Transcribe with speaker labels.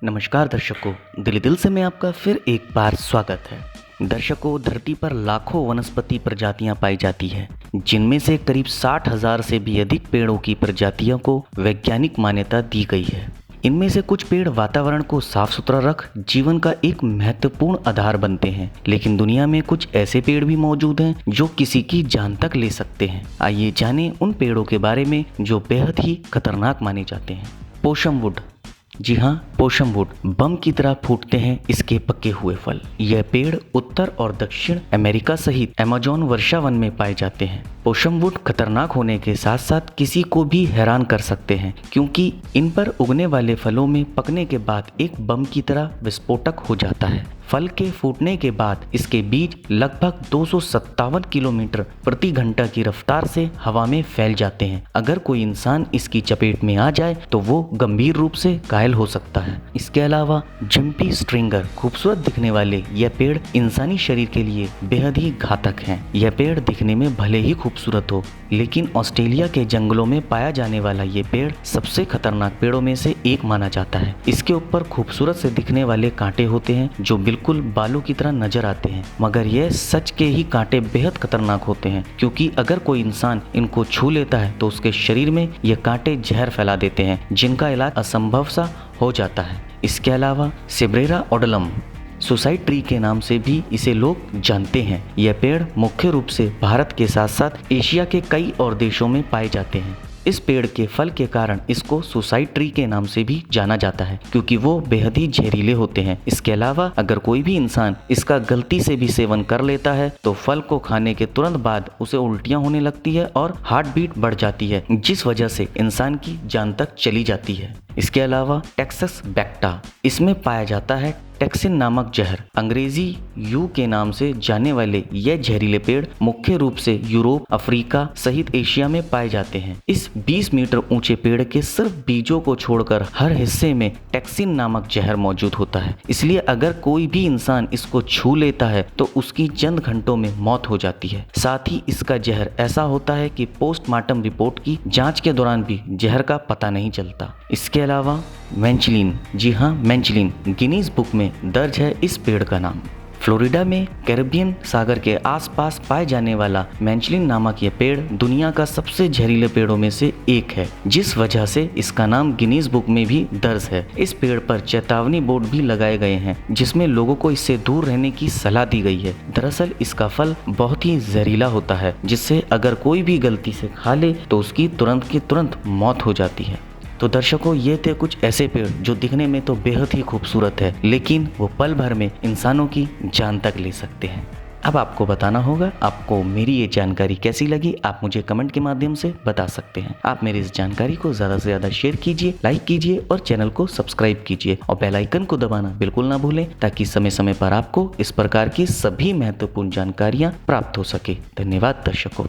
Speaker 1: नमस्कार दर्शकों, दिल दिल से मैं आपका फिर एक बार स्वागत है। दर्शकों, धरती पर लाखों वनस्पति प्रजातियां पाई जाती है, जिनमें से करीब 60,000 से भी अधिक पेड़ों की प्रजातियों को वैज्ञानिक मान्यता दी गई है। इनमें से कुछ पेड़ वातावरण को साफ सुथरा रख जीवन का एक महत्वपूर्ण आधार बनते हैं, लेकिन दुनिया में कुछ ऐसे पेड़ भी मौजूद हैं जो किसी की जान तक ले सकते हैं। आइए जानें उन पेड़ों के बारे में जो बेहद ही खतरनाक माने जाते हैं। Possum would. जी हाँ, पोसम वुड बम की तरह फूटते हैं इसके पके हुए फल। यह पेड़ उत्तर और दक्षिण अमेरिका सहित अमेज़न वर्षा वन में पाए जाते हैं। पोसम वुड खतरनाक होने के साथ साथ किसी को भी हैरान कर सकते हैं, क्योंकि इन पर उगने वाले फलों में पकने के बाद एक बम की तरह विस्फोटक हो जाता है। फल के फूटने के बाद इसके बीज लगभग 257 किलोमीटर प्रति घंटा की रफ्तार से हवा में फैल जाते हैं। अगर कोई इंसान इसकी चपेट में आ जाए तो वो गंभीर रूप से घायल हो सकता है। इसके अलावा जंपी स्ट्रिंगर, खूबसूरत दिखने वाले यह पेड़ इंसानी शरीर के लिए बेहद ही घातक हैं। यह पेड़ दिखने में भले ही खूबसूरत हो, लेकिन ऑस्ट्रेलिया के जंगलों में पाया जाने वाला ये पेड़ सबसे खतरनाक पेड़ों में से एक माना जाता है। इसके ऊपर खूबसूरत से दिखने वाले कांटे होते हैं जो बिल्कुल बालों की तरह नजर आते हैं, मगर यह सच के ही कांटे बेहद खतरनाक होते हैं, क्योंकि अगर कोई इंसान इनको छू लेता है तो उसके शरीर में ये कांटे जहर फैला देते हैं, जिनका इलाज असंभव सा हो जाता है। इसके अलावा सिब्रेरा ओडलम, सुसाइड ट्री के नाम से भी इसे लोग जानते हैं। यह पेड़ मुख्य रूप से भारत के साथ साथ एशिया के कई और देशों में पाए जाते हैं। इस पेड़ के फल के कारण इसको सुसाइड ट्री के नाम से भी जाना जाता है, क्योंकि वो बेहद ही जहरीले होते हैं। इसके अलावा अगर कोई भी इंसान इसका गलती से भी सेवन कर लेता है तो फल को खाने के तुरंत बाद उसे उल्टियां होने लगती है और हार्ट बीट बढ़ जाती है, जिस वजह से इंसान की जान तक चली जाती है। इसके अलावा टेक्सस बैक्टा, इसमें पाया जाता है टेक्सिन नामक जहर। अंग्रेजी यू के नाम से जाने वाले यह जहरीले पेड़ मुख्य रूप से यूरोप, अफ्रीका सहित एशिया में पाए जाते हैं। इस 20 मीटर ऊंचे पेड़ के सिर्फ बीजों को छोड़कर हर हिस्से में टेक्सिन नामक जहर मौजूद होता है। इसलिए अगर कोई भी इंसान इसको छू लेता है तो उसकी चंद घंटों में मौत हो जाती है। साथ ही इसका जहर ऐसा होता है कि पोस्टमार्टम रिपोर्ट की जांच के दौरान भी जहर का पता नहीं चलता। इसके अलावा मैंचलिन, जी हाँ मैंचलिन, गिनीज बुक में दर्ज है इस पेड़ का नाम। फ्लोरिडा में कैरिबियन सागर के आसपास पाए जाने वाला मैंचलिन नामक यह पेड़ दुनिया का सबसे जहरीले पेड़ों में से एक है, जिस वजह से इसका नाम गिनीज बुक में भी दर्ज है। इस पेड़ पर चेतावनी बोर्ड भी लगाए गए हैं, जिसमें लोगों को इससे दूर रहने की सलाह दी गई है। दरअसल इसका फल बहुत ही जहरीला होता है, जिससे अगर कोई भी गलती से खा ले तो उसकी तुरंत की तुरंत मौत हो जाती है। तो दर्शकों, ये थे कुछ ऐसे पेड़ जो दिखने में तो बेहद ही खूबसूरत है, लेकिन वो पल भर में इंसानों की जान तक ले सकते हैं। अब आपको बताना होगा आपको मेरी ये जानकारी कैसी लगी। आप मुझे कमेंट के माध्यम से बता सकते हैं। आप मेरी इस जानकारी को ज़्यादा से ज़्यादा शेयर कीजिए, लाइक कीजिए और चैनल को सब्सक्राइब कीजिए और बेल आइकन को दबाना बिल्कुल ना भूलें, ताकि समय समय पर आपको इस प्रकार की सभी महत्वपूर्ण जानकारियाँ प्राप्त हो सके। धन्यवाद दर्शकों।